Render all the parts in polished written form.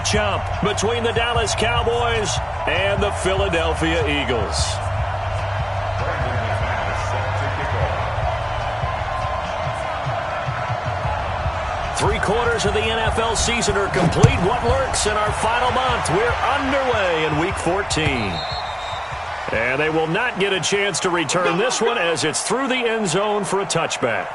matchup between the Dallas Cowboys and the Philadelphia Eagles. Three-quarters of the NFL season are complete. What lurks in our final month? We're underway in Week 14. And they will not get a chance to return this one as it's through the end zone for a touchback.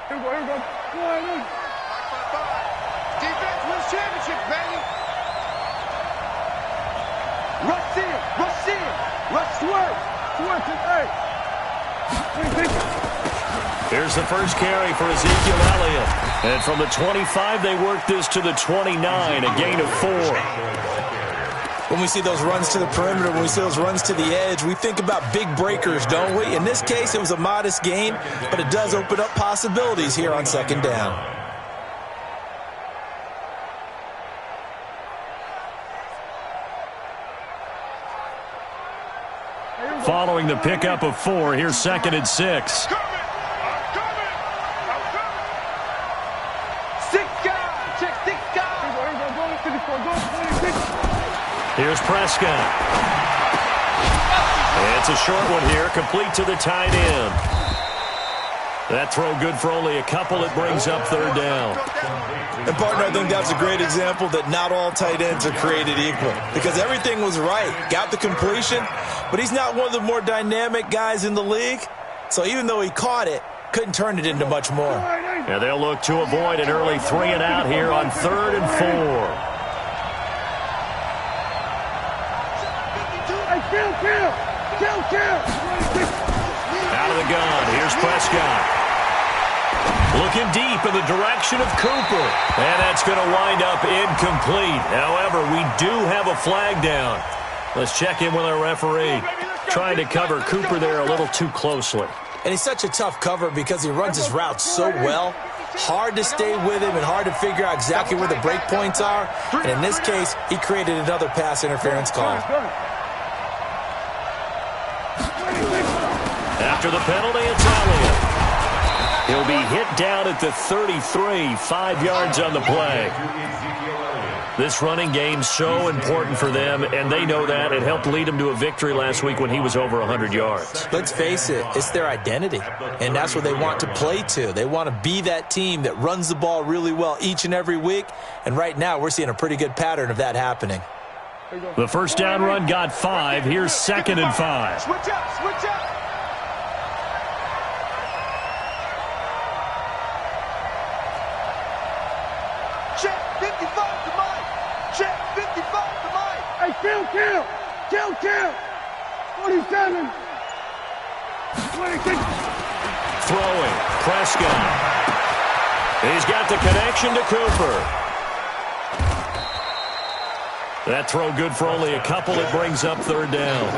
Here we go. Defense wins championship, baby. Rush in. Rush swerve. Hey. Here's the first carry for Ezekiel Elliott. And from the 25, they work this to the 29, a gain of 4. When we see those runs to the perimeter, when we see those runs to the edge, we think about big breakers, don't we? In this case, it was a modest gain, but it does open up possibilities here on second down. Following the pickup of 4, here's 2nd and 6. Here's Prescott. It's a short one here, complete to the tight end. That throw good for only a couple. It brings up 3rd down. And, partner, I think that's a great example that not all tight ends are created equal because everything was right. Got the completion, but he's not one of the more dynamic guys in the league. So even though he caught it, couldn't turn it into much more. And they'll look to avoid an early 3 and out here on 3rd and 4. Out of the gun, here's Prescott. Looking deep in the direction of Cooper. And that's going to wind up incomplete. However, we do have a flag down. Let's check in with our referee. Trying to cover Cooper there a little too closely. And he's such a tough cover because he runs his route so well. Hard to stay with him and hard to figure out exactly where the break points are. And in this case, he created another pass interference call. After the penalty, it's Elliott. He'll be hit down at the 33, 5 yards on the play. This running game's so important for them, and they know that. It helped lead them to a victory last week when he was over 100 yards. Let's face it, it's their identity, and that's what they want to play to. They want to be that team that runs the ball really well each and every week, and right now we're seeing a pretty good pattern of that happening. The first down run got 5. Here's 2nd and 5. Switch up. Check 55 to Mike. Check 55 to Mike. Hey, kill. 47. 26. Throwing. Prescott. He's got the connection to Cooper. That throw good for only a couple. It brings up 3rd down.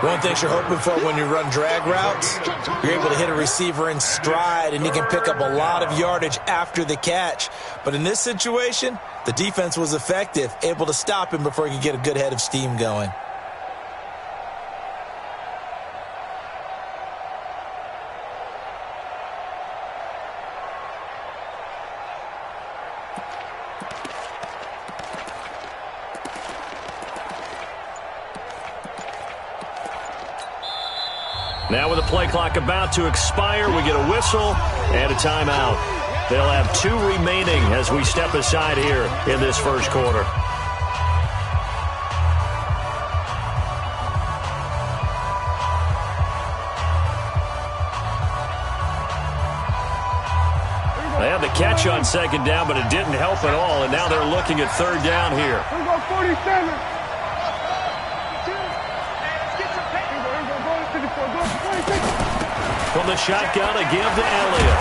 One thing you're hoping for when you run drag routes, you're able to hit a receiver in stride, and you can pick up a lot of yardage after the catch. But in this situation, the defense was effective, able to stop him before he could get a good head of steam going. Now with the play clock about to expire, we get a whistle and a timeout. They'll have 2 remaining as we step aside here in this first quarter. They had the catch on 2nd down, but it didn't help at all, and now they're looking at 3rd down here. Here we go, 47. From the shotgun, a give to Elliott.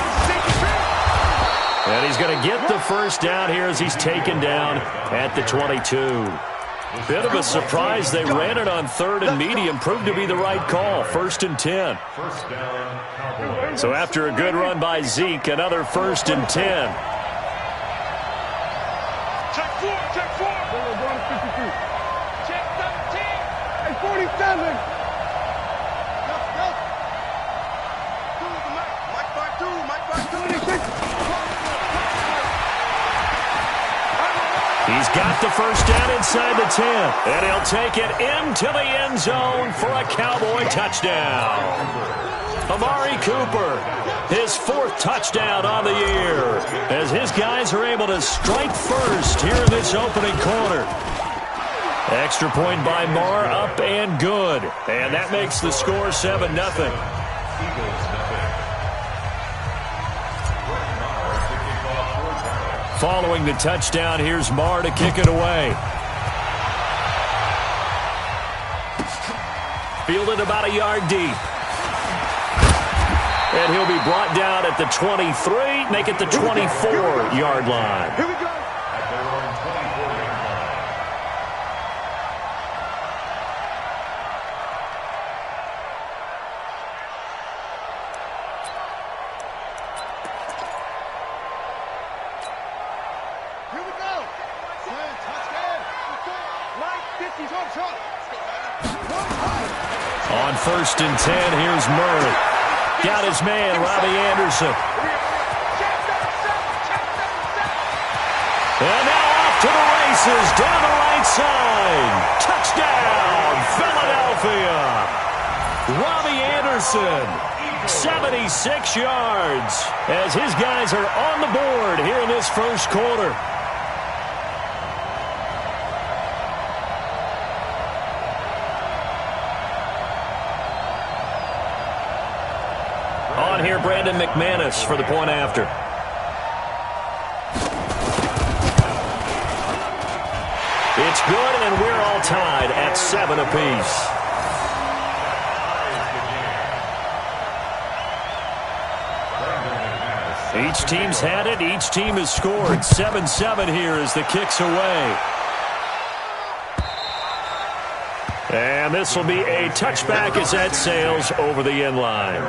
And he's going to get the first down here as he's taken down at the 22. Bit of a surprise. They ran it on 3rd and medium. Proved to be the right call. 1st and 10. So after a good run by Zeke, another 1st and 10. Check 4, check 4. Check 17. Hey, 47. He's got the first down inside the 10. And he'll take it into the end zone for a Cowboy touchdown. Amari Cooper, his 4th touchdown on the year, as his guys are able to strike first here in this opening quarter. Extra point by Marr, up and good. And that makes the score 7-0. Following the touchdown, here's Marr to kick it away. Fielded about a yard deep. And he'll be brought down at the 23, make it the 24-yard line. Here we go. On 1st and 10, here's Murray. Got his man, Robbie Anderson. And now off to the races, down the right side. Touchdown, Philadelphia. Robbie Anderson, 76 yards, as his guys are on the board here in this first quarter. On here, Brandon McManus for the point after. It's good, and we're all tied at 7 apiece. Each team's had it. Each team has scored. 7-7 here as the kick's away. And this will be a touchback as that sails over the end line.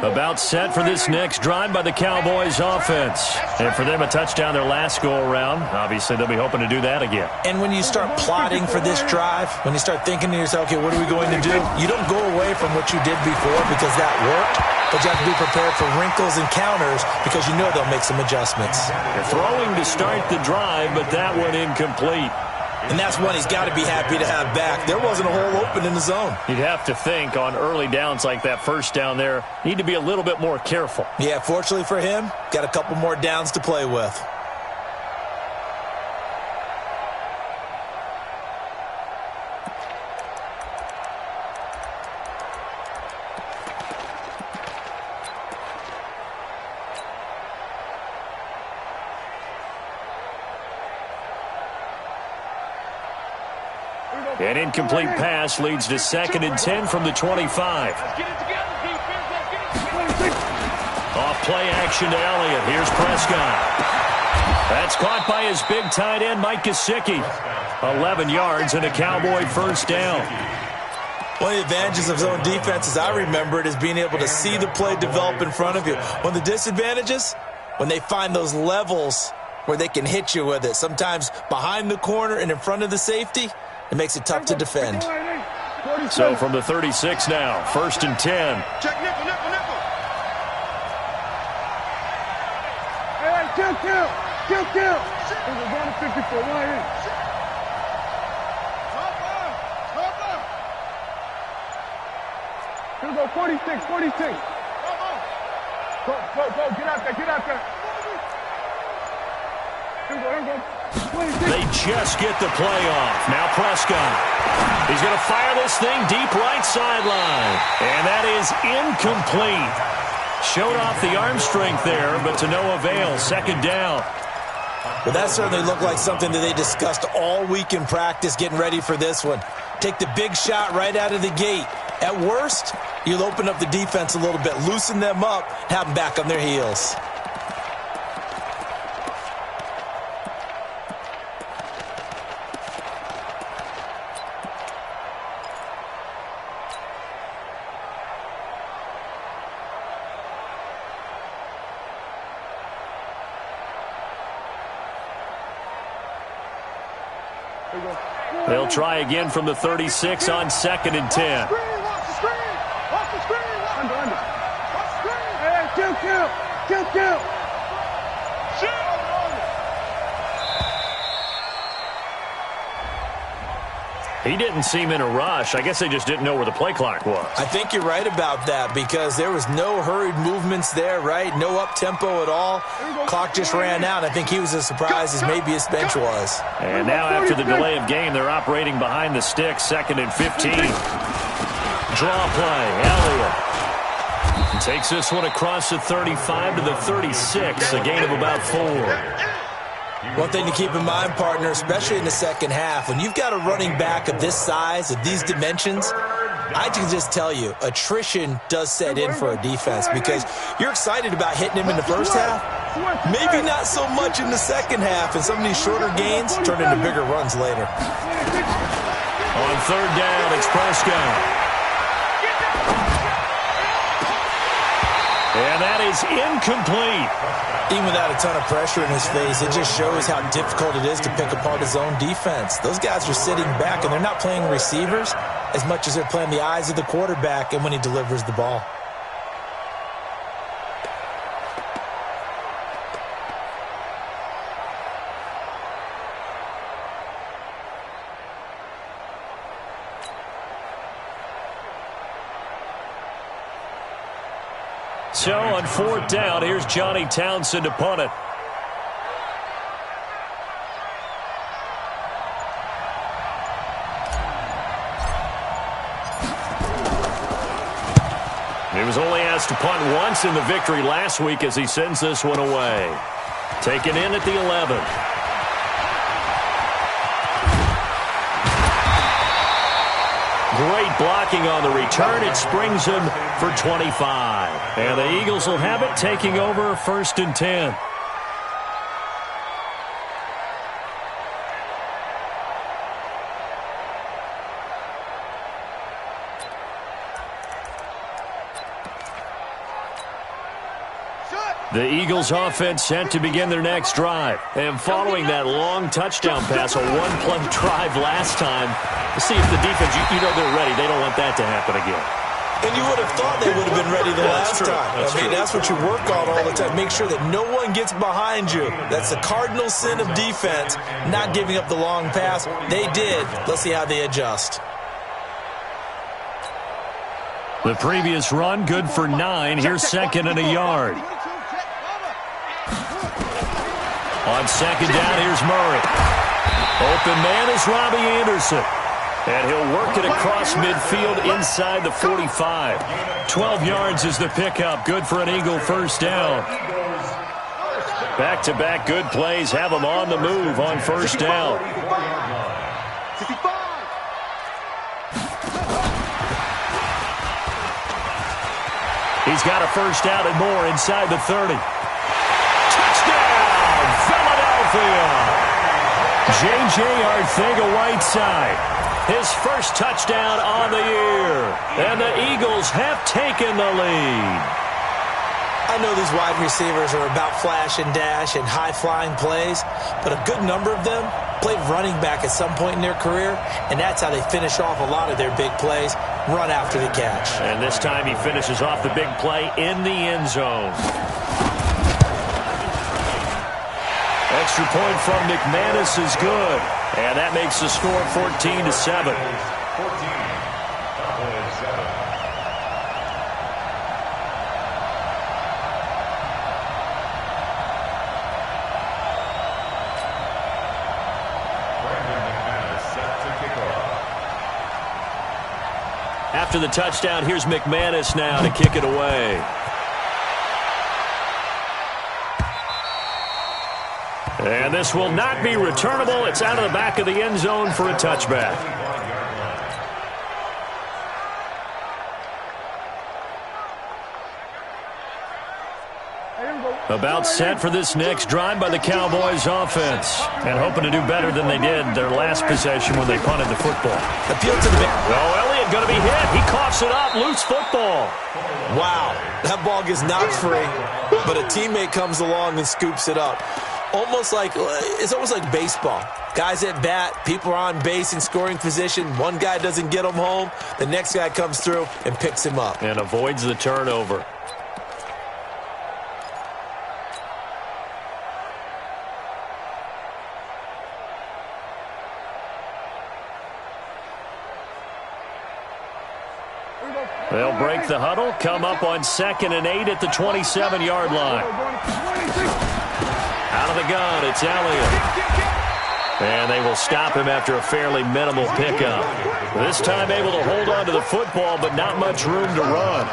About set for this next drive by the Cowboys offense. And for them, a touchdown their last go-around. Obviously, they'll be hoping to do that again. And when you start plotting for this drive, when you start thinking to yourself, okay, what are we going to do? You don't go away from what you did before because that worked, but you have to be prepared for wrinkles and counters because you know they'll make some adjustments. They're throwing to start the drive, but that one incomplete. And that's one he's got to be happy to have back. There wasn't a hole open in the zone. You'd have to think on early downs like that first down there, need to be a little bit more careful. Yeah, fortunately for him, got a couple more downs to play with. An incomplete pass leads to 2nd and 10 from the 25. Off play action to Elliott. Here's Prescott. That's caught by his big tight end, Mike Gesicki. 11 yards and a Cowboy first down. One of the advantages of zone defense, as I remember it, is being able to see the play develop in front of you. One of the disadvantages, when they find those levels where they can hit you with it, sometimes behind the corner and in front of the safety, it makes it tough to defend. So from the 36 now, 1st and 10. Check nickel, nickel, nickel. Hey, kill. We're going to 54, right in. Here we go, 46. Go, get out there. Here we go. They just get the play off. Now Prescott. He's going to fire this thing deep right sideline. And that is incomplete. Showed off the arm strength there, but to no avail. Second down. Well, that certainly looked like something that they discussed all week in practice getting ready for this one. Take the big shot right out of the gate. At worst, you'll open up the defense a little bit, loosen them up, have them back on their heels. They'll try again from the 36 on 2nd and 10. Kill. He didn't seem in a rush. I guess they just didn't know where the play clock was. I think you're right about that because there was no hurried movements there, right? No up-tempo at all. Clock just ran out. I think he was as surprised as maybe his bench was. And now after the delay of game, they're operating behind the sticks, 2nd and 15. Draw play, Elliott. Takes this one across the 35 to the 36, a gain of about 4. One thing to keep in mind, partner, especially in the second half, when you've got a running back of this size, of these dimensions, I can just tell you, attrition does set in for a defense because you're excited about hitting him in the first half, maybe not so much in the second half, and some of these shorter gains turn into bigger runs later. On 3rd down, it's Prescott. And that is incomplete. Even without a ton of pressure in his face, it just shows how difficult it is to pick apart his own defense. Those guys are sitting back, and they're not playing receivers as much as they're playing the eyes of the quarterback and when he delivers the ball. So on 4th down, here's Johnny Townsend to punt it. He was only asked to punt once in the victory last week as he sends this one away. Taken in at the 11. Great blocking on the return. It springs him for 25. And the Eagles will have it, taking over 1st and 10. The Eagles offense set to begin their next drive. And following that long touchdown pass, a one-play drive last time, to see if the defense, you know they're ready. They don't want that to happen again. And you would have thought they would have been ready the last time. That's what you work on all the time. Make sure that no one gets behind you. That's the cardinal sin of defense, not giving up the long pass. They did. Let's see how they adjust. The previous run, good for 9. Here's 2nd and a yard. On 2nd down, here's Murray. Open man is Robbie Anderson. And he'll work it across midfield inside the 45. 12 yards is the pickup. Good for an Eagle 1st down. Back-to-back good plays have them on the move on 1st down. He's got a 1st down and more inside the 30. Touchdown, Philadelphia! J.J. Arcega-Whiteside. His 1st touchdown on the year. And the Eagles have taken the lead. I know these wide receivers are about flash and dash and high-flying plays, but a good number of them played running back at some point in their career, and that's how they finish off a lot of their big plays, run after the catch. And this time he finishes off the big play in the end zone. Extra point from McManus is good. And that makes the score 14-7. after the touchdown. Here's McManus now to kick it away. And this will not be returnable. It's out of the back of the end zone for a touchback. About set for this next drive by the Cowboys offense. And hoping to do better than they did their last possession when they punted the football. Appeal to the Elliott going to be hit. He coughs it up. Loose football. Wow. That ball gets knocked free, but a teammate comes along and scoops it up. It's almost like baseball. Guys at bat, people are on base in scoring position. One guy doesn't get him home. The next guy comes through and picks him up. And avoids the turnover. They'll break the huddle, come up on 2nd and 8 at the 27-yard line. Out of the gun, it's Elliott. And they will stop him after a fairly minimal pickup. This time able to hold on to the football, but not much room to run.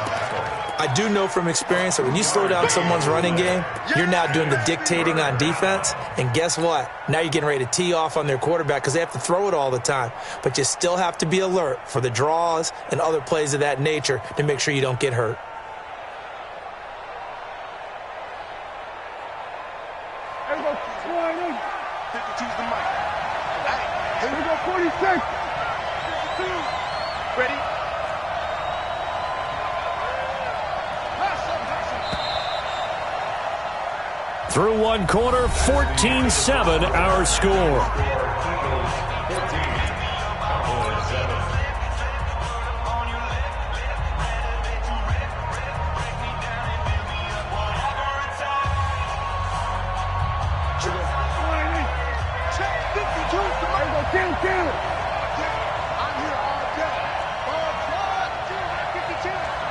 I do know from experience that when you slow down someone's running game, you're now doing the dictating on defense. And guess what? Now you're getting ready to tee off on their quarterback because they have to throw it all the time. But you still have to be alert for the draws and other plays of that nature to make sure you don't get hurt. Here we go, 52's the mic. Here we go, 46. 52. Ready? Through one quarter, 14-7 our score.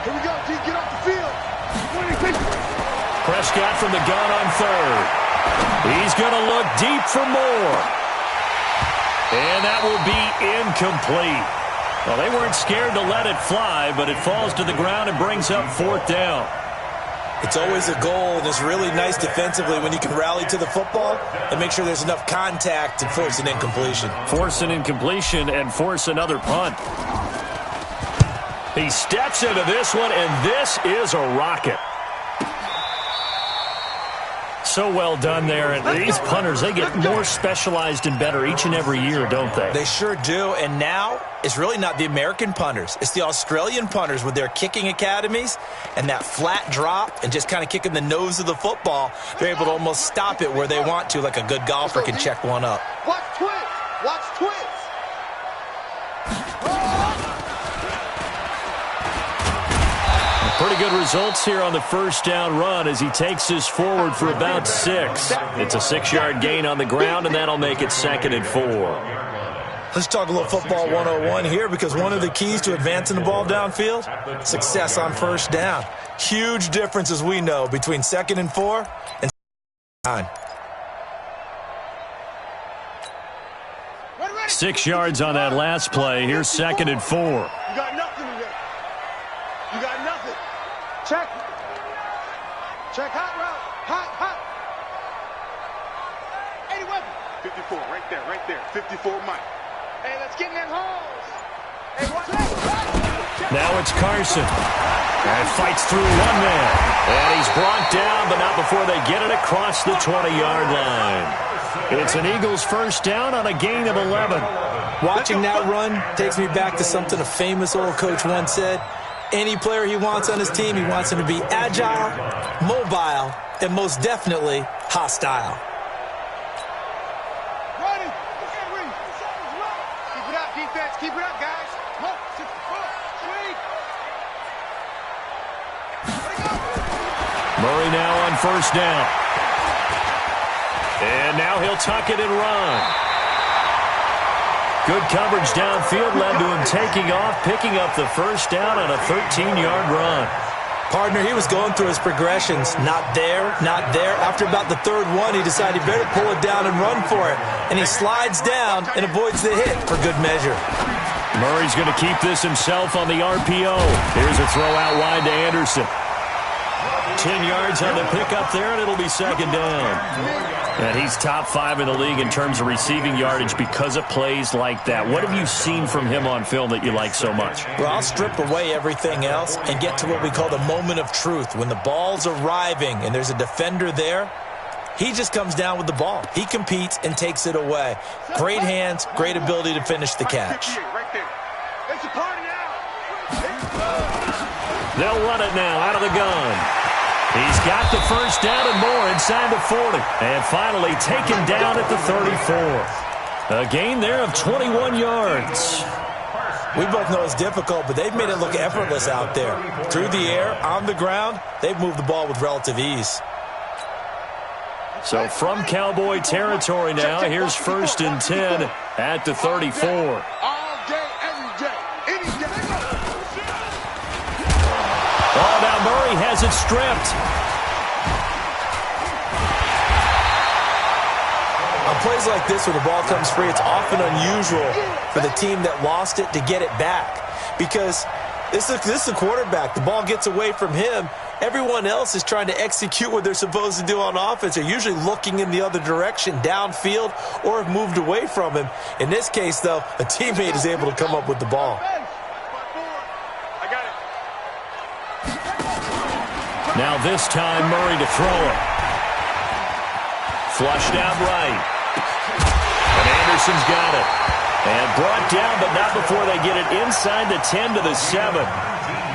Here we go, D, get off the field. Prescott from the gun on 3rd. He's going to look deep for more. And that will be incomplete. Well, they weren't scared to let it fly, but it falls to the ground and brings up 4th down. It's always a goal, and it's really nice defensively when you can rally to the football and make sure there's enough contact to force an incompletion. Force an incompletion and force another punt. He steps into this one, and this is a rocket. So well done there. And these punters, they get more specialized and better each and every year, don't they? They sure do. And now it's really not the American punters. It's the Australian punters with their kicking academies and that flat drop and just kind of kicking the nose of the football. They're able to almost stop it where they want to, like a good golfer can check one up. Watch twins. Watch twins. Pretty good results here on the first down run as he takes this forward for about 6. It's a 6-yard gain on the ground, and that'll make it 2nd and 4. Let's talk a little football 101 here, because one of the keys to advancing the ball downfield, success on first down. Huge difference, as we know, between 2nd and 4 and 9. 6 yards on that last play. Here's 2nd and 4. You got nothing in there. You got nothing. Check. Check hot route. Hot. 80 weapon. 54, right there. 54 Mike. Hey, let's get in that holes. Hey, watch that. Now it's Carson. And fights through one man. And he's brought down, but not before they get it across the 20-yard line. It's an Eagles first down on a gain of 11. Watching that run takes me back to something a famous old coach once said. Any player he wants on his team, he wants him to be agile, mobile, and most definitely hostile. Running. Keep it up, defense. Keep it up, guys. Come on. Swing. Murray now on first down. And now he'll tuck it and run. Good coverage downfield led to him taking off, picking up the first down on a 13-yard run. Partner, he was going through his progressions. Not there. After about the 3rd one, he decided he better pull it down and run for it. And he slides down and avoids the hit for good measure. Murray's going to keep this himself on the RPO. Here's a throw out wide to Anderson. 10 yards on the pickup there, and it'll be second down. And he's top 5 in the league in terms of receiving yardage because of plays like that. What have you seen from him on film that you like so much? Well, I'll strip away everything else and get to what we call the moment of truth. When the ball's arriving and there's a defender there, he just comes down with the ball. He competes and takes it away. Great hands, great ability to finish the catch. They'll run it now out of the gun. He's got the first down and more inside the 40. And finally taken down at the 34. A gain there of 21 yards. We both know it's difficult, but they've made it look effortless out there. Through the air, on the ground, they've moved the ball with relative ease. So from Cowboy territory now, here's 1st and 10 at the 34. All day, every day, any day. Oh, now Murray has it stripped. On plays like this, when the ball comes free, it's often unusual for the team that lost it to get it back. Because this is a quarterback. The ball gets away from him. Everyone else is trying to execute what they're supposed to do on offense. They're usually looking in the other direction, downfield, or have moved away from him. In this case, though, a teammate is able to come up with the ball. Now this time, Murray to throw it. Flushed out right. And Anderson's got it. And brought down, but not before they get it inside the 10 to the 7.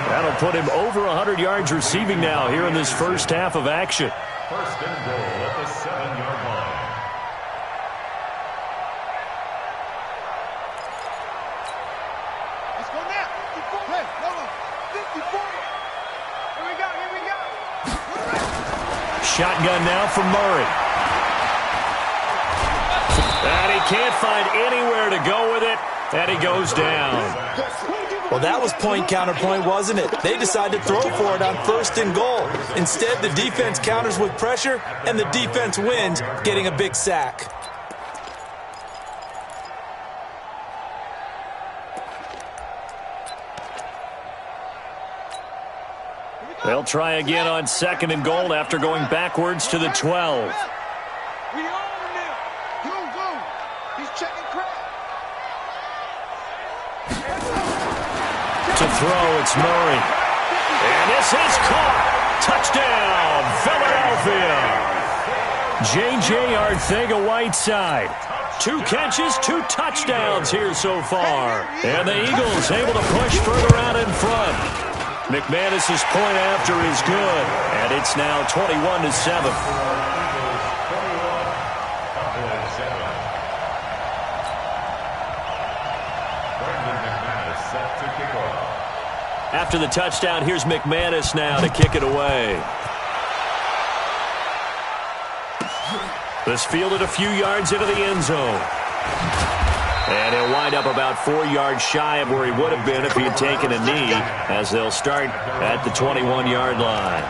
That'll put him over 100 yards receiving now here in this first half of action. 1st and goal at the 7-yard line. Let's go now. 54. Hey, hold on. 54. Here we go. Shotgun now from Murray. And he can't find anywhere to go with it. And he goes down. Well, that was point counterpoint, wasn't it? They decided to throw for it on 1st and goal. Instead, the defense counters with pressure, and the defense wins, getting a big sack. They'll try again on 2nd and goal after going backwards to the 12. We own him. Go. He's checking crap. To throw, it's Murray. And this is caught. Touchdown, Philadelphia. J.J. Arcega-Whiteside. 2 catches, 2 touchdowns here so far. And the Eagles able to push further out in front. McManus's point after is good, and it's now 21-7. After the touchdown, here's McManus now to kick it away. This fielded a few yards into the end zone. And he'll wind up about 4 yards shy of where he would have been if he had taken a knee, as they'll start at the 21-yard line.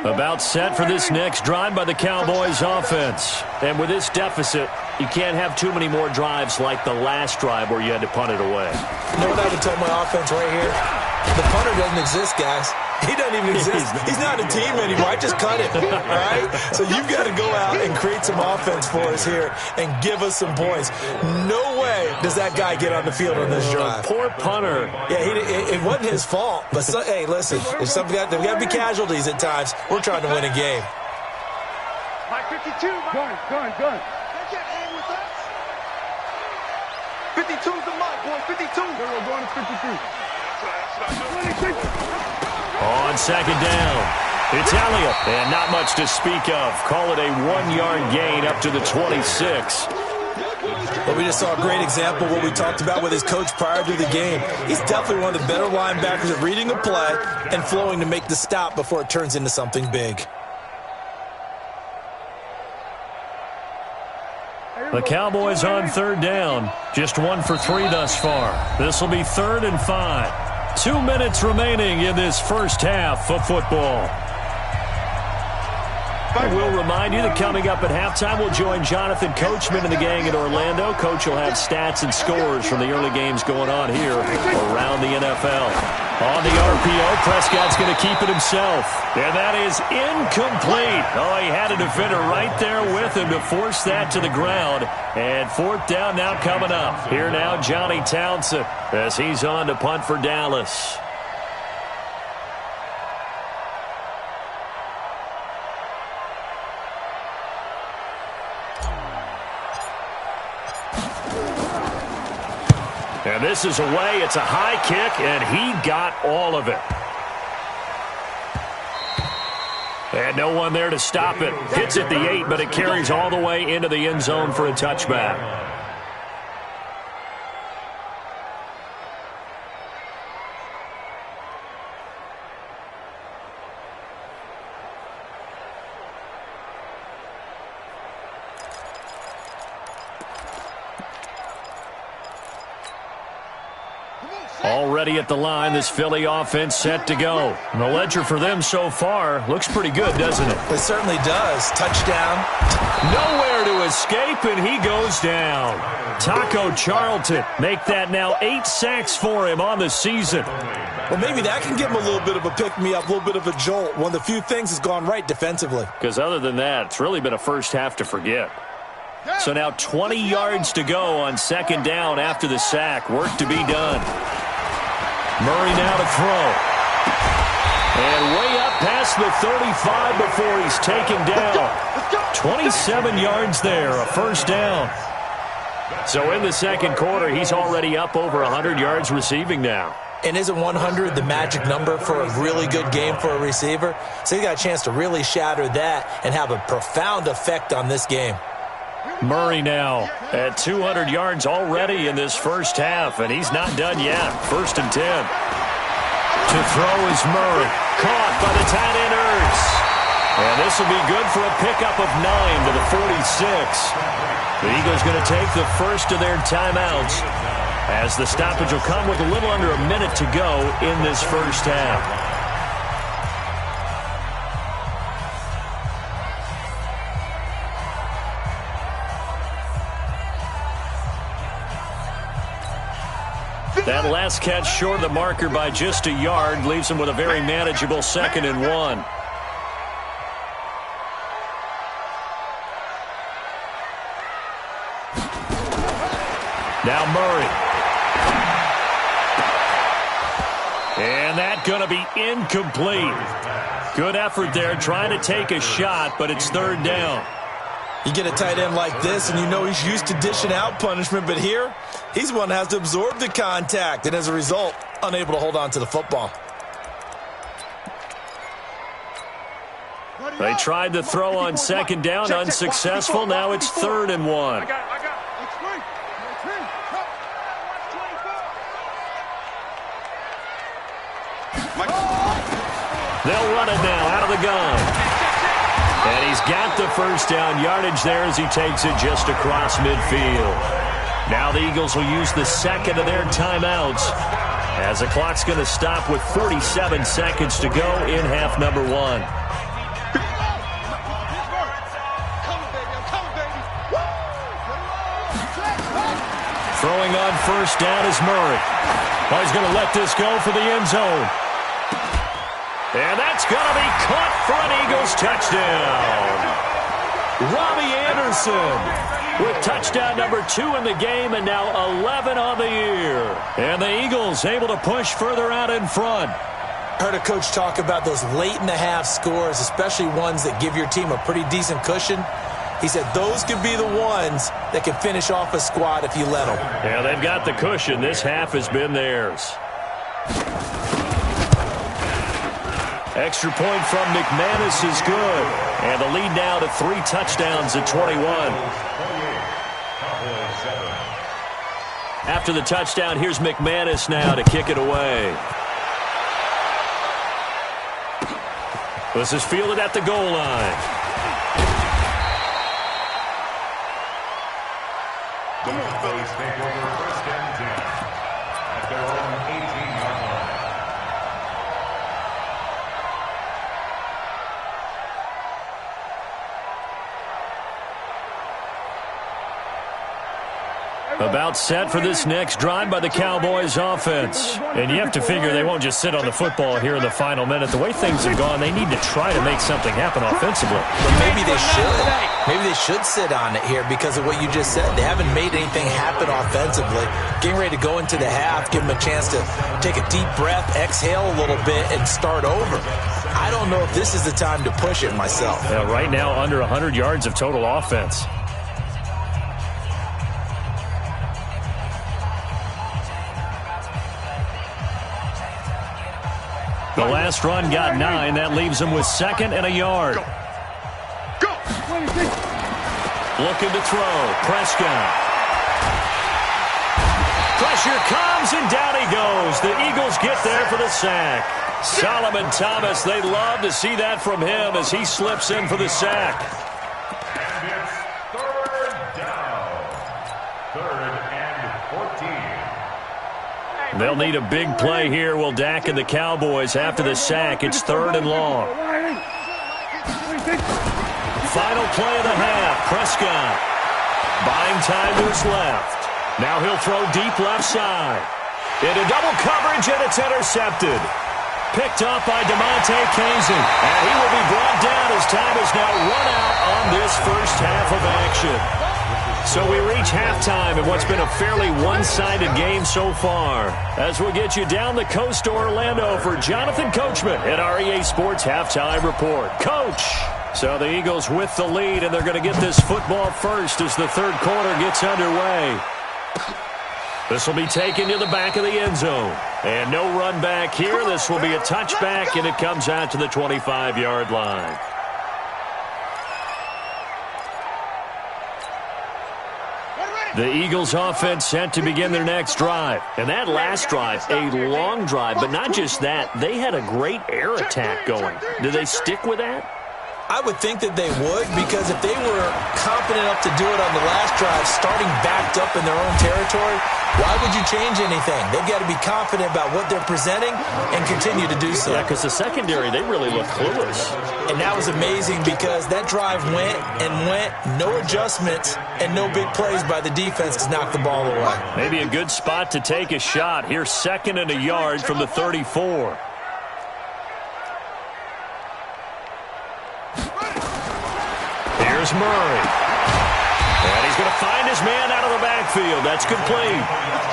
About set for this next drive by the Cowboys offense. And with this deficit, you can't have too many more drives like the last drive where you had to punt it away. You know what I would tell my offense right here? The punter doesn't exist, guys. He doesn't even exist. He's not a team anymore. I just cut it, all right? So you've got to go out and create some offense for us here and give us some points. No way does that guy get on the field on this drive. Poor punter. Yeah, it wasn't his fault. But, hey, listen, there's there got to be casualties at times. We're trying to win a game. Mike 52. Gun. They can't hang with us. 52's the mark, boy. 52. We're going to 52. That's what I do. On 2nd down, it's Elliott, and not much to speak of. Call it a 1-yard gain up to the 26. Well, we just saw a great example of what we talked about with his coach prior to the game. He's definitely one of the better linebackers at reading a play and flowing to make the stop before it turns into something big. Hey, The Cowboys on third down. Just 1 for 3 thus far. This will be 3rd and 5. 2 minutes remaining in this first half of football. I will remind you that coming up at halftime, we'll join Jonathan Coachman and the gang in Orlando. Coach will have stats and scores from the early games going on here around the NFL. On the RPO, Prescott's going to keep it himself. And that is incomplete. Oh, he had a defender right there with him to force that to the ground. And 4th down now coming up. Here now, Johnny Townsend as he's on to punt for Dallas. And this is away. It's a high kick, and he got all of it. And no one there to stop it. Hits at the 8, but it carries all the way into the end zone for a touchback. Already at the line, this Philly offense set to go. And the ledger for them so far looks pretty good, doesn't it? It certainly does. Touchdown. Nowhere to escape, and he goes down. Taco Charlton make that now 8 sacks for him on the season. Well, maybe that can give him a little bit of a pick-me-up, a little bit of a jolt. One of the few things has gone right defensively. Because other than that, it's really been a first half to forget. So now 20 yards to go on 2nd down after the sack. Work to be done. Murray now to throw. And way up past the 35 before he's taken down. 27 yards there, a first down. So in the 2nd quarter, he's already up over 100 yards receiving now. And isn't 100 the magic number for a really good game for a receiver? So he got a chance to really shatter that and have a profound effect on this game. Murray now at 200 yards already in this first half, and he's not done yet. 1st and 10. To throw is Murray. Caught by the tight end Ertz. And this will be good for a pickup of 9 to the 46. The Eagles going to take the first of their timeouts as the stoppage will come with a little under a minute to go in this first half. That last catch short of the marker by just a yard leaves him with a very manageable 2nd and 1. Now Murray. And that going to be incomplete. Good effort there trying to take a shot, but it's 3rd down. You get a tight end like this, and you know he's used to dishing out punishment, but here, he's one that has to absorb the contact, and as a result, unable to hold on to the football. They tried to throw on 2nd down, unsuccessful. Now it's 3rd and 1. They'll run it now out of the gun. And he's got the first down yardage there as he takes it just across midfield. Now the Eagles will use the 2nd of their timeouts as the clock's going to stop with 47 seconds to go in half number 1. Throwing on 1st down is Murray. Oh, he's going to let this go for the end zone. And that's going to be caught for an Eagles touchdown. Robbie Anderson with touchdown number 2 in the game and now 11 on the year. And the Eagles able to push further out in front. Heard a coach talk about those late-in-the-half scores, especially ones that give your team a pretty decent cushion. He said those could be the ones that can finish off a squad if you let them. Yeah, they've got the cushion. This half has been theirs. Extra point from McManus is good. And the lead now to 3 touchdowns at 21. After the touchdown, here's McManus now to kick it away. This is fielded at the goal line. Come on, fellas. Take over first and 10 at their own 18-yard line. About set for this next drive by the Cowboys offense. And you have to figure they won't just sit on the football here in the final minute. The way things have gone, they need to try to make something happen offensively. But maybe they should. Maybe they should sit on it here because of what you just said. They haven't made anything happen offensively. Getting ready to go into the half, give them a chance to take a deep breath, exhale a little bit, and start over. I don't know if this is the time to push it myself. Yeah, right now, under 100 yards of total offense. The last run got 9. That leaves him with 2nd and a yard. Go. Looking to throw. Prescott. Pressure comes, and down he goes. The Eagles get there for the sack. Solomon Thomas, they love to see that from him as he slips in for the sack. And it's third down. 3rd and 14. They'll need a big play here. Will Dak and the Cowboys after the sack. It's 3rd and long. Final play of the half. Prescott buying time to his left. Now he'll throw deep left side. Into double coverage, and it's intercepted. Picked up by DeMonte Casey. And he will be brought down as time is now run out on this first half of action. So we reach halftime in what's been a fairly one-sided game so far. As we'll get you down the coast to Orlando for Jonathan Coachman at our EA Sports Halftime Report. Coach! So the Eagles with the lead, and they're going to get this football first as the third quarter gets underway. This will be taken to the back of the end zone. And no run back here. This will be a touchback, and it comes out to the 25-yard line. The Eagles offense set to begin their next drive. And that last drive, a long drive, but not just that. They had a great air attack going. Do they stick with that? I would think that they would, because if they were confident enough to do it on the last drive, starting backed up in their own territory, why would you change anything? They've got to be confident about what they're presenting and continue to do so. Yeah, because the secondary, they really look clueless. And that was amazing because that drive went and went, no adjustments, and no big plays by the defense to knock the ball away. Maybe a good spot to take a shot. Here's 2nd and a yard from the 34. Here's Murray. And he's going to find his man out of the backfield. That's complete.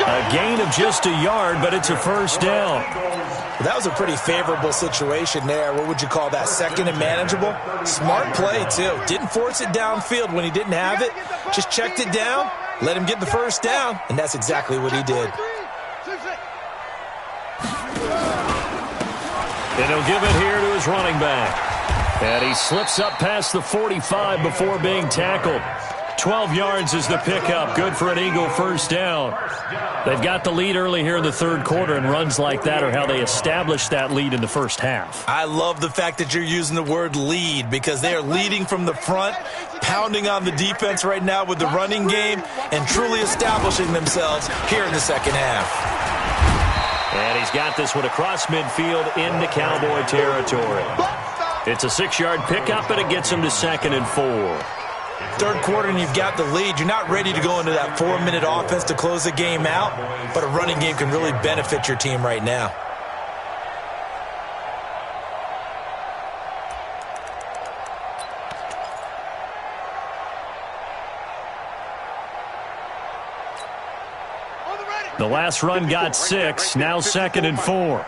A gain of just a yard, but it's a first down. Well, that was a pretty favorable situation there. What would you call that? 2nd and manageable? Smart play, too. Didn't force it downfield when he didn't have it. Just checked it down, let him get the first down, and that's exactly what he did. And he'll give it here to his running back. And he slips up past the 45 before being tackled. 12 yards is the pickup. Good for an Eagle first down. They've got the lead early here in the third quarter, and runs like that are how they establish that lead in the first half. I love the fact that you're using the word lead, because they are leading from the front, pounding on the defense right now with the running game, and truly establishing themselves here in the second half. And he's got this one across midfield into Cowboy territory. It's a 6-yard pickup, and it gets him to 2nd and 4. Third quarter, and you've got the lead. You're not ready to go into that 4-minute offense to close the game out, but a running game can really benefit your team right now. The last run got 6, now 2nd and 4.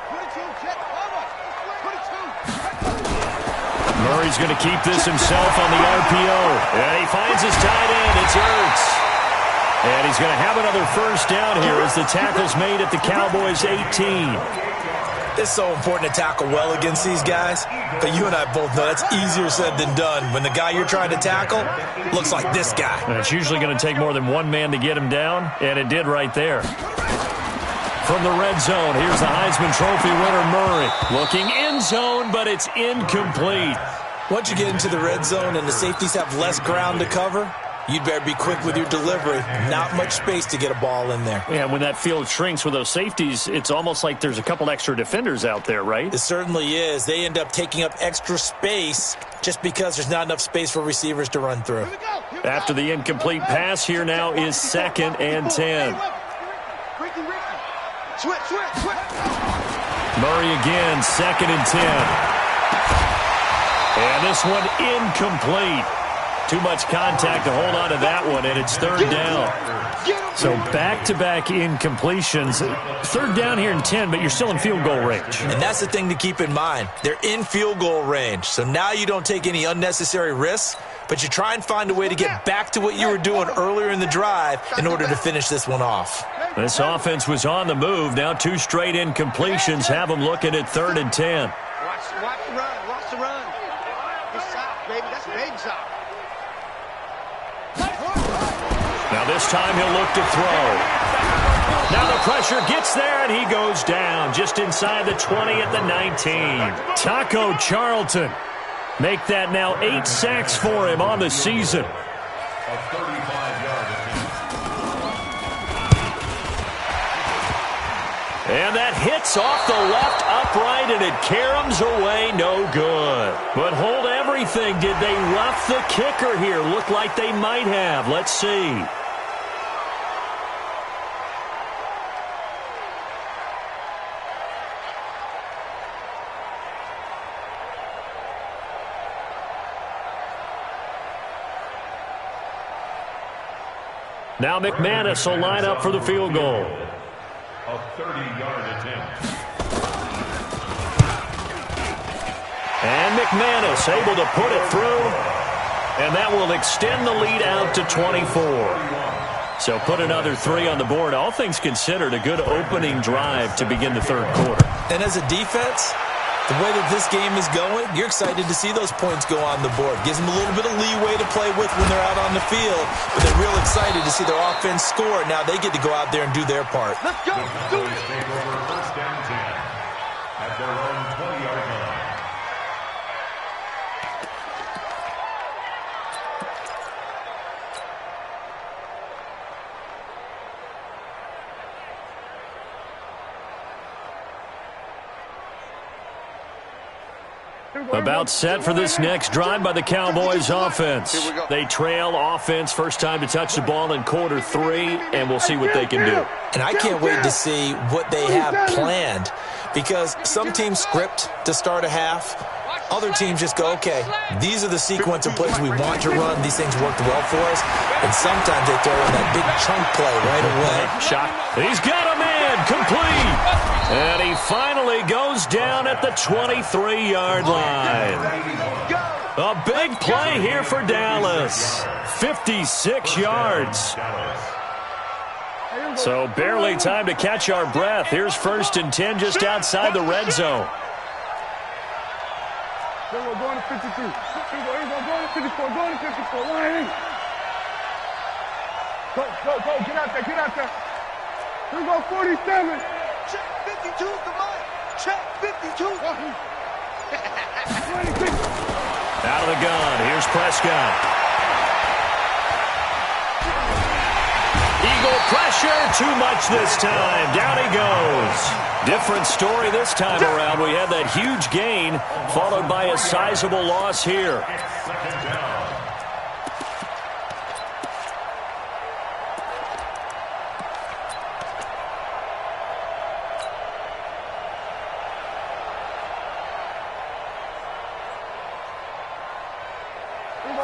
Murray's going to keep this himself on the RPO. And he finds his tight end. It's Ertz. And he's going to have another first down here as the tackle's made at the Cowboys' 18. It's so important to tackle well against these guys, but you and I both know that's easier said than done when the guy you're trying to tackle looks like this guy. And it's usually going to take more than one man to get him down, and it did right there. From the red zone, here's the Heisman Trophy winner, Murray. Looking end zone, but it's incomplete. Once you get into the red zone and the safeties have less ground to cover, You'd better be quick with your delivery. Not much space to get a ball in there. Yeah, when that field shrinks with those safeties, it's almost like there's a couple extra defenders out there, right? It certainly is. They end up taking up extra space just because there's not enough space for receivers to run through. After the incomplete pass, here now is 2nd and 10. Murray again, 2nd and 10. And this one incomplete. Too much contact to hold on to that one, and it's 3rd down. So back-to-back incompletions. 3rd down here in 10, but you're still in field goal range. And that's the thing to keep in mind. They're in field goal range. So now you don't take any unnecessary risks, but you try and find a way to get back to what you were doing earlier in the drive in order to finish this one off. This offense was on the move. Now 2 straight incompletions have them looking at 3rd and 10. Watch the run. Watch the run. Good stop, baby. That's a big stop. Now this time he'll look to throw. Now the pressure gets there, and he goes down just inside the 20 at the 19. Taco Charlton. Make that now 8 sacks for him on the season. A 35-yard attempt. And that hits off the left upright, and it caroms away, no good. But hold everything. Did they rough the kicker here? Looked like they might have. Let's see. Now McManus will line up for the field goal. A 30-yard attempt. And McManus able to put it through. And that will extend the lead out to 24. So put another 3 on the board. All things considered, a good opening drive to begin the 3rd quarter. And as a defense, the way that this game is going, you're excited to see those points go on the board. Gives them a little bit of leeway to play with when they're out on the field, but they're real excited to see their offense score. Now they get to go out there and do their part. Let's go. The Cowboys take over 1st and 10 at their own 20-yard line. About set for this next drive by the Cowboys offense. They trail offense first time to touch the ball in quarter 3, and we'll see what they can do. And I can't wait to see what they have planned, because some teams script to start a half. Other teams just go, okay, these are the sequence of plays we want to run. These things worked well for us. And sometimes they throw in that big chunk play right away. Shot. He's got a man. Complete. And he finally goes down at the 23-yard line. A big play here for Dallas. 56 yards. So barely time to catch our breath. Here's 1st and 10 just outside the red zone. We're going to 52. Here we go. Going to 54. Going to 54. Line in. Go. Get out there. Here we go, 47. Check 52, come on. Check 52. 26. Out of the gun. Here's Prescott. Eagle pressure. Too much this time. Down he goes. Different story this time around. We had that huge gain followed by a sizable loss here. 2nd down.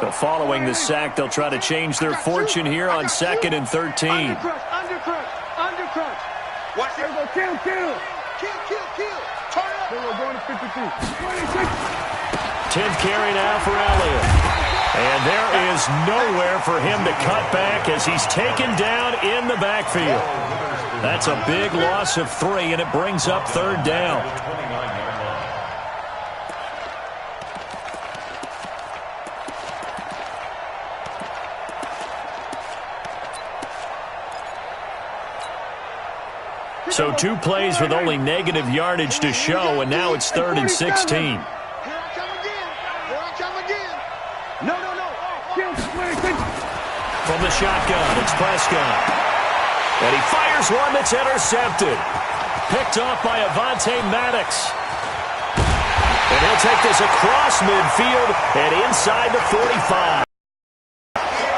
So following the sack, they'll try to change their fortune here on 2nd and 13. Undercrush. Watch it. Go. Kill. Turn up. We're going to 52. 26. 10th carry now for Elliott. And there is nowhere for him to cut back as he's taken down in the backfield. That's a big loss of 3, and it brings up 3rd down. So 2 plays with only negative yardage to show, and now it's 3rd and 16. Here I come again. No. 26. From the shotgun, it's Prescott. And he fires one that's intercepted. Picked off by Avonte Maddox. And he'll take this across midfield and inside the 45.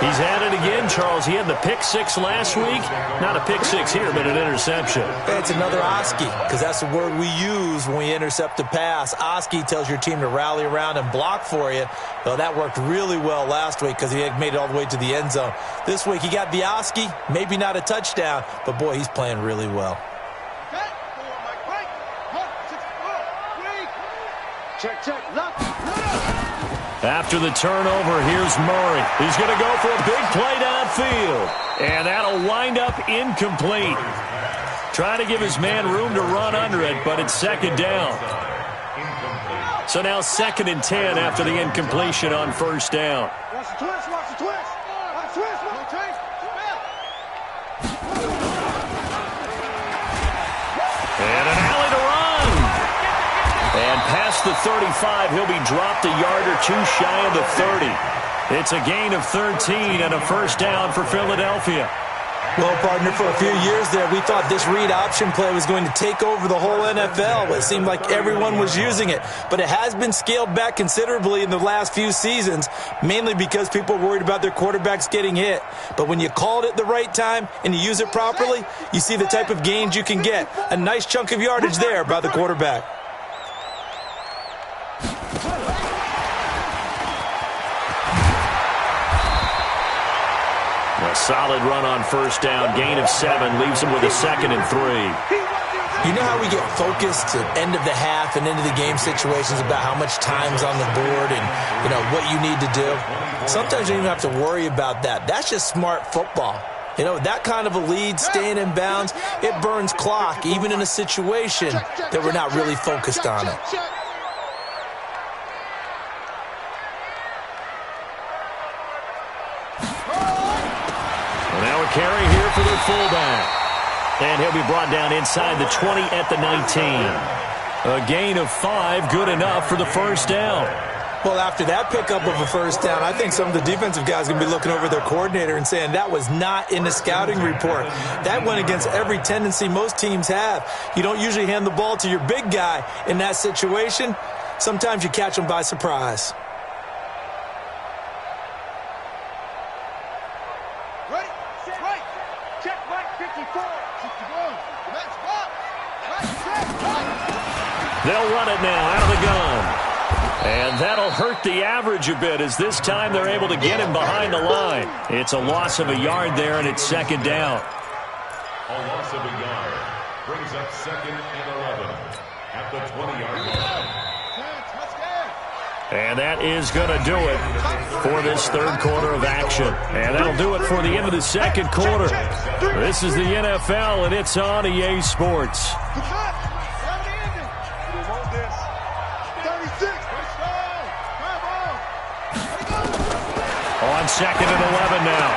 He's had it again, Charles. He had the pick six last week. Not a pick six here, but an interception. It's another Oski, because that's the word we use when we intercept a pass. Oski tells your team to rally around and block for you. Well, that worked really well last week because he had made it all the way to the end zone. This week, he got the Oski, maybe not a touchdown, but, boy, he's playing really well. Check, check, lock. After the turnover, here's Murray. He's going to go for a big play downfield. And that'll wind up incomplete. Trying to give his man room to run under it, but it's second down. So now 2nd and 10 after the incompletion on first down. Watch the twist, watch the twist. Watch the twist, watch the twist. And an alley to run. And past the 35, he'll be dropped a yard or two shy of the 30. It's a gain of 13 and a first down for Philadelphia. Well, partner, for a few years there, we thought this read option play was going to take over the whole NFL. It seemed like everyone was using it. But it has been scaled back considerably in the last few seasons, mainly because people are worried about their quarterbacks getting hit. But when you call it at the right time and you use it properly, you see the type of gains you can get. A nice chunk of yardage there by the quarterback. A solid run on first down. Gain of 7 leaves him with a 2nd and 3. You know how we get focused at end of the half and into the game situations about how much time's on the board and, what you need to do? Sometimes you don't even have to worry about that. That's just smart football. That kind of a lead, staying in bounds, it burns clock, even in a situation that we're not really focused on it. Now a carry here for their fullback. And he'll be brought down inside the 20 at the 19. A gain of 5, good enough for the first down. Well, after that pickup of a first down, I think some of the defensive guys are going to be looking over their coordinator and saying that was not in the scouting report. That went against every tendency most teams have. You don't usually hand the ball to your big guy in that situation. Sometimes you catch them by surprise. They'll run it now out of the gun. And that'll hurt the average a bit as this time they're able to get him behind the line. It's a loss of a yard there, and it's second down. A loss of a yard brings up 2nd and 11 at the 20-yard line. And that is going to do it for this third quarter of action. And that'll do it for the end of the second quarter. This is the NFL, and it's on EA Sports. On 2nd and 11 now.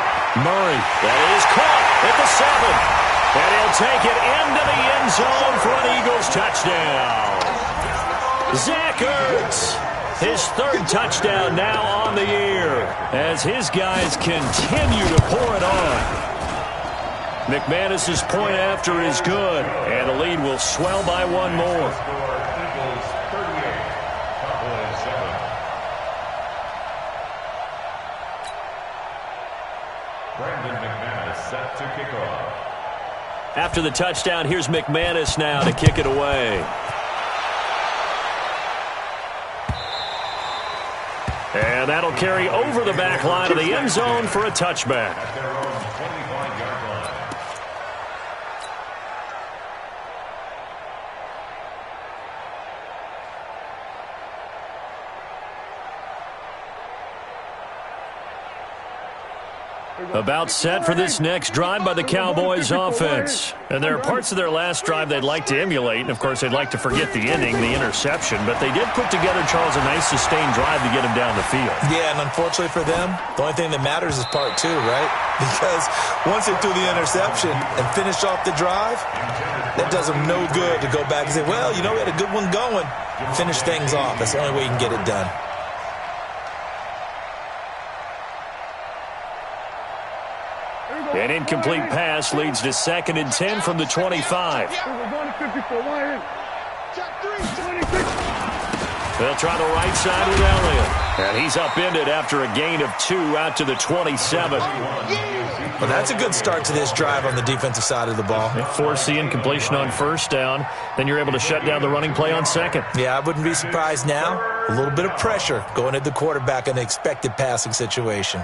Murray, that is caught at the 7. And he'll take it into the end zone for an Eagles touchdown. Zach Ertz, his 3rd touchdown now on the year as his guys continue to pour it on. McManus's point after is good, and the lead will swell by 1 more. Eagles 38, Cowboys 7. Brandon McManus set to kick off. After the touchdown, here's McManus now to kick it away. And that'll carry over the back line of the end zone for a touchback. At their own 25-yard line. About set for this next drive by the Cowboys offense. And there are parts of their last drive they'd like to emulate. And, of course, they'd like to forget the ending, the interception. But they did put together, Charles, a nice sustained drive to get him down the field. Yeah, and unfortunately for them, the only thing that matters is part 2, right? Because once they threw the interception and finished off the drive, that does them no good to go back and say, well, we had a good one going. Finish things off. That's the only way you can get it done. An incomplete pass leads to 2nd and 10 from the 25. They'll try the right side with Elliott. And he's upended after a gain of 2 out to the 27. Well, that's a good start to this drive on the defensive side of the ball. Force the incompletion on 1st down. Then you're able to shut down the running play on 2nd. Yeah, I wouldn't be surprised now. A little bit of pressure going at the quarterback in the expected passing situation.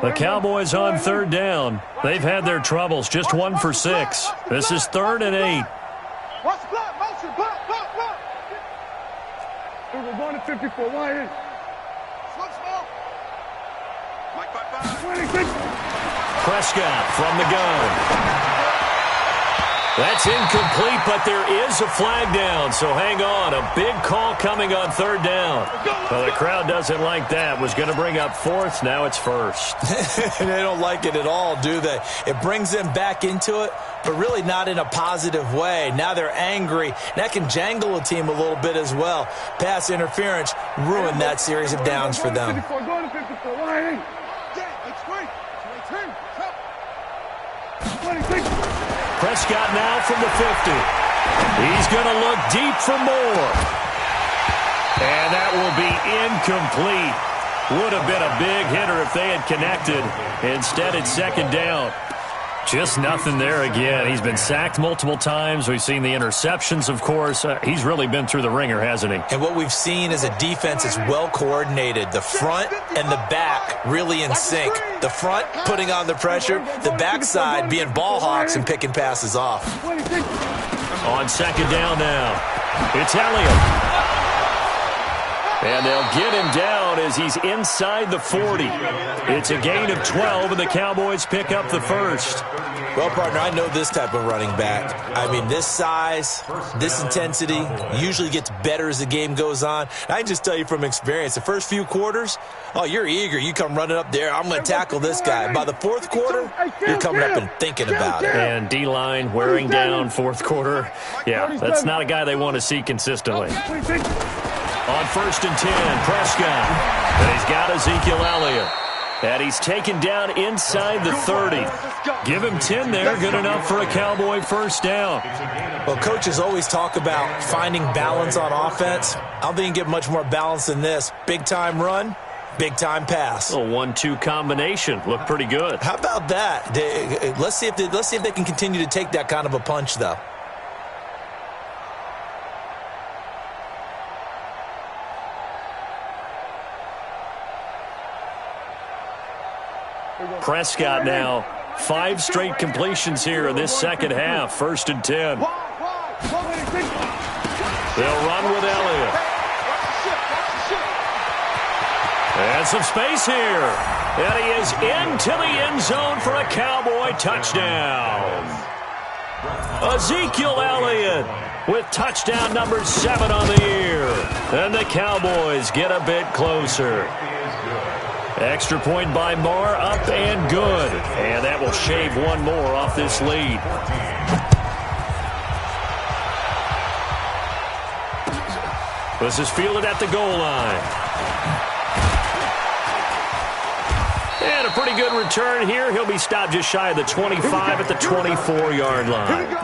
The Cowboys on 3rd down. They've had their troubles, just 1 for 6. This is 3rd and 8. Watch block, motion, block. We're going to 54, wide in. Small. Mike by 5. Prescott from the gun. That's incomplete, but there is a flag down, so hang on. A big call coming on 3rd down. Well, the crowd doesn't like that. Was going to bring up 4th, now it's 1st. They don't like it at all, do they? It brings them back into it, but really not in a positive way. Now they're angry. That can jangle a team a little bit as well. Pass interference ruined that series of downs for them. Prescott now from the 50. He's going to look deep for more. And that will be incomplete. Would have been a big hitter if they had connected. Instead, it's 2nd down. Just nothing there again. He's been sacked multiple times. We've seen the interceptions, of course. He's really been through the ringer, hasn't he? And what we've seen is a defense that's well coordinated. The front and the back really in sync. The front putting on the pressure, the backside being ball hawks and picking passes off. On 2nd down now, it's Elliott. And they'll get him down as he's inside the 40. It's a gain of 12, and the Cowboys pick up the 1st. Well, partner, I know this type of running back. I mean, this size, this intensity usually gets better as the game goes on. I can just tell you from experience, the first few quarters, oh, you're eager. You come running up there, I'm going to tackle this guy. By the 4th quarter, you're coming up and thinking about it. And D-line wearing down 4th quarter. Yeah, that's not a guy they want to see consistently. On 1st and 10, Prescott. And he's got Ezekiel Elliott. And he's taken down inside the 30. Give him 10 there, good enough for a Cowboy 1st down. Well, coaches always talk about finding balance on offense. I don't think you can get much more balance than this. Big-time run, big-time pass. A 1-2 combination. Looked pretty good. How about that? Let's see if they can continue to take that kind of a punch, though. Prescott now, 5 straight completions here in this 2nd half. 1st and 10. They'll run with Elliott. And some space here. And he is into the end zone for a Cowboy touchdown. Ezekiel Elliott with touchdown number 7 on the year. And the Cowboys get a bit closer. Extra point by Marr, up and good. And that will shave 1 more off this lead. This is fielded at the goal line. And a pretty good return here. He'll be stopped just shy of the 25 at the 24-yard line.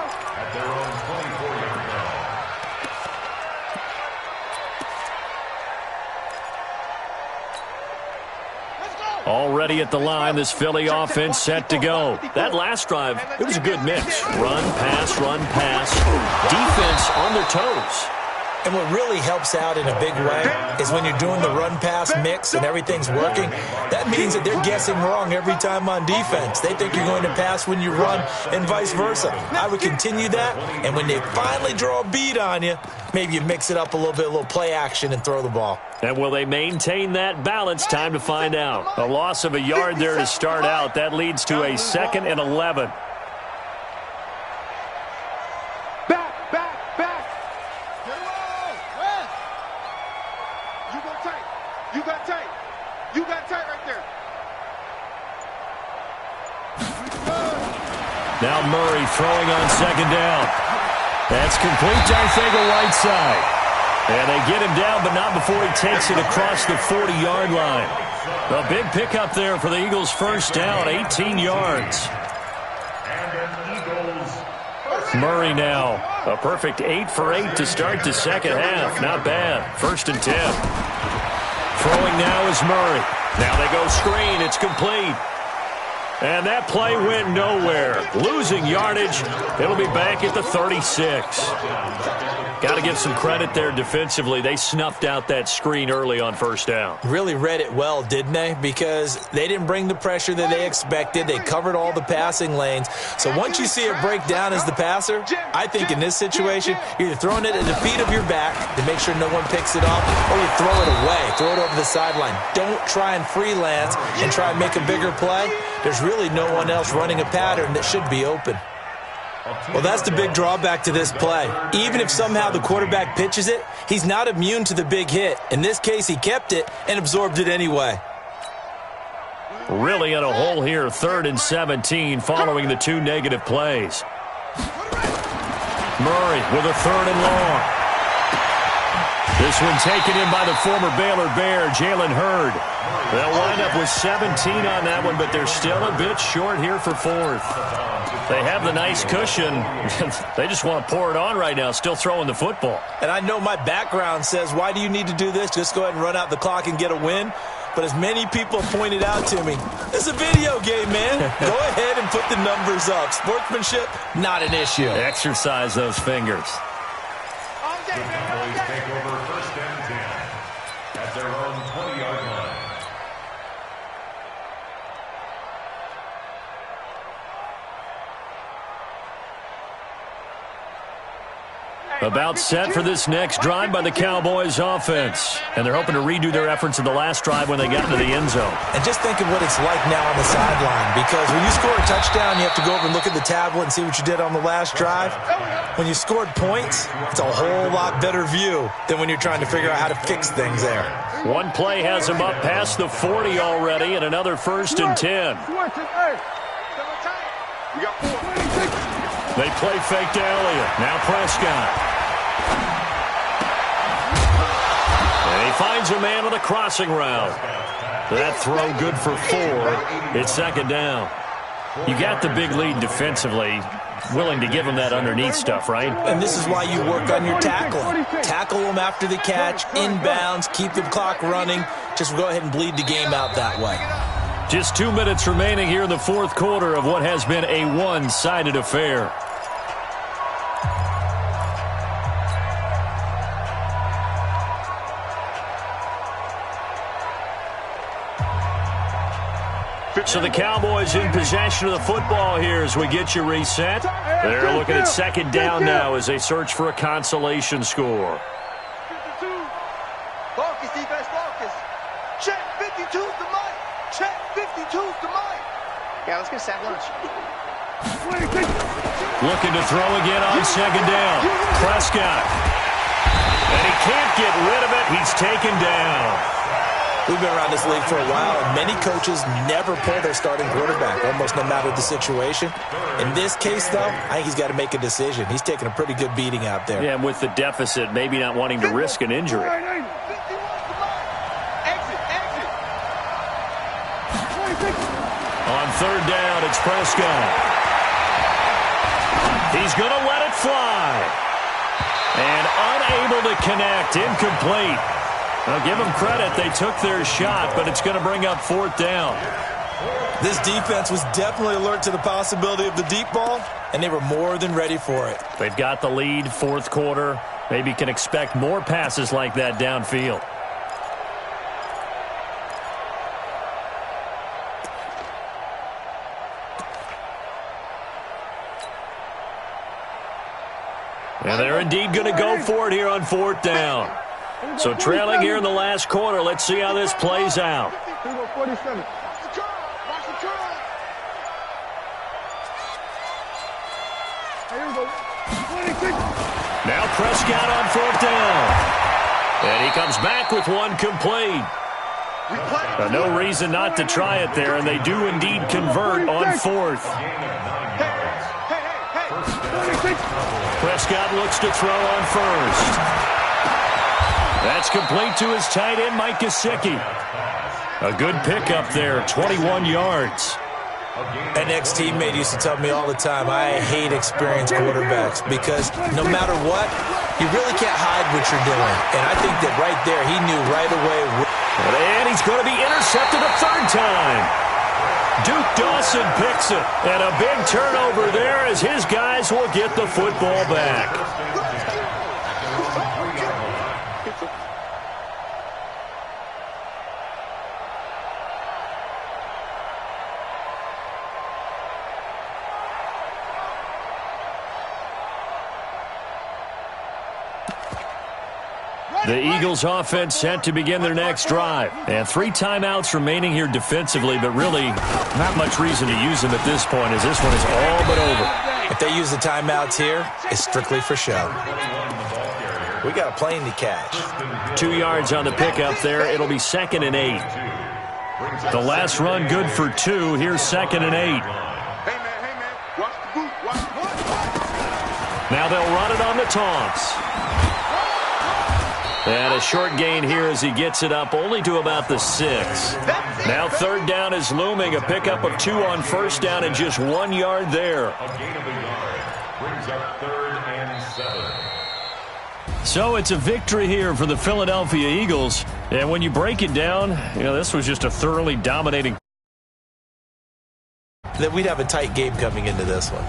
Already at the line, this Philly offense set to go. That last drive, it was a good mix. Run, pass. Defense on their toes. And what really helps out in a big way is when you're doing the run-pass mix and everything's working, that means that they're guessing wrong every time on defense. They think you're going to pass when you run and vice versa. I would continue that, and when they finally draw a beat on you, maybe you mix it up a little play action and throw the ball. And will they maintain that balance? Time to find out. A loss of a yard there to start out. That leads to a 2nd and 11. Now Murray throwing on 2nd down. That's complete to Whiteside. And they get him down, but not before he takes it across the 40-yard line. A big pickup there for the Eagles' first down, 18 yards. Murray now, a perfect 8 for 8 to start the second half. Not bad. 1st and 10. Throwing now is Murray. Now they go screen. It's complete. And that play went nowhere. Losing yardage. It'll be back at the 36. Got to give some credit there defensively. They snuffed out that screen early on 1st down. Really read it well, didn't they? Because they didn't bring the pressure that they expected. They covered all the passing lanes. So once you see it break down as the passer, I think in this situation, you're either throwing it at the feet of your back to make sure no one picks it up, or you throw it away, throw it over the sideline. Don't try and freelance and try and make a bigger play. There's really no one else running a pattern that should be open. Well, that's the big drawback to this play. Even if somehow the quarterback pitches it, he's not immune to the big hit. In this case, he kept it and absorbed it anyway. Really in a hole here, 3rd and 17 following the 2 negative plays. Murray with a 3rd and long. This one taken in by the former Baylor Bear, Jalen Hurd. They'll wind up with 17 on that one, but they're still a bit short here for 4th. They have the nice cushion. They just want to pour it on right now, still throwing the football. And I know my background says, why do you need to do this? Just go ahead and run out the clock and get a win. But as many people have pointed out to me, it's a video game, man. Go ahead and put the numbers up. Sportsmanship, not an issue. Exercise those fingers. Cowboys take over 1st and 10 at their own 20-yard line. About set for this next drive by the Cowboys offense. And they're hoping to redo their efforts in the last drive when they got into the end zone. And just think of what it's like now on the sideline. Because when you score a touchdown, you have to go over and look at the tablet and see what you did on the last drive. When you scored points, it's a whole lot better view than when you're trying to figure out how to fix things there. One play has him up past the 40 already, and another 1st and 10. We got 4. They play fake to Elliott. Now Prescott. And he finds a man on a crossing route. That throw good for 4. It's 2nd down. You got the big lead defensively. Willing to give him that underneath stuff, right? And this is why you work on your tackling. Tackle them after the catch, inbounds, keep the clock running. Just go ahead and bleed the game out that way. Just 2 minutes remaining here in the 4th quarter of what has been a one-sided affair. So the Cowboys in possession of the football here as we get you reset. They're looking at 2nd down now as they search for a consolation score. 52. Focus, defense, focus. Check 52's the mic. Check 52's the mic. Yeah, let's get sack lunch. Looking to throw again on 2nd down. Prescott. And he can't get rid of it. He's taken down. We've been around this league for a while, and many coaches never pull their starting quarterback, almost no matter the situation. In this case, though, I think he's got to make a decision. He's taking a pretty good beating out there. Yeah, and with the deficit, maybe not wanting to risk an injury. On 3rd down, it's Prescott. He's going to let it fly. And unable to connect, incomplete. Now, give them credit. They took their shot, but it's going to bring up 4th down. This defense was definitely alert to the possibility of the deep ball, and they were more than ready for it. They've got the lead, 4th quarter. Maybe can expect more passes like that downfield. And they're indeed going to go for it here on 4th down. So trailing here in the last quarter. Let's see how this plays out. Now Prescott on 4th down. And he comes back with one complete. No reason not to try it there, and they do indeed convert on 4th. Prescott looks to throw on 1st. That's complete to his tight end, Mike Gesicki. A good pickup there, 21 yards. An ex-teammate used to tell me all the time, I hate experienced quarterbacks because no matter what, you really can't hide what you're doing. And I think that right there, he knew right away. And he's going to be intercepted a third time. Duke Dawson picks it. And a big turnover there as his guys will get the football back. The Eagles offense set to begin their next drive. And 3 timeouts remaining here defensively, but really not much reason to use them at this point as this one is all but over. If they use the timeouts here, it's strictly for show. We got a plane to catch. 2 yards on the pickup there. It'll be 2nd and 8. The last run good for 2. Here's 2nd and 8. Now they'll run it on the toss. And a short gain here as he gets it up only to about the 6. Now 3rd down is looming. A pickup of 2 on 1st down and just 1 yard there. A gain of a yard brings up 3rd and 7. So it's a victory here for the Philadelphia Eagles. And when you break it down, this was just a thoroughly dominating. That we'd have a tight game coming into this one.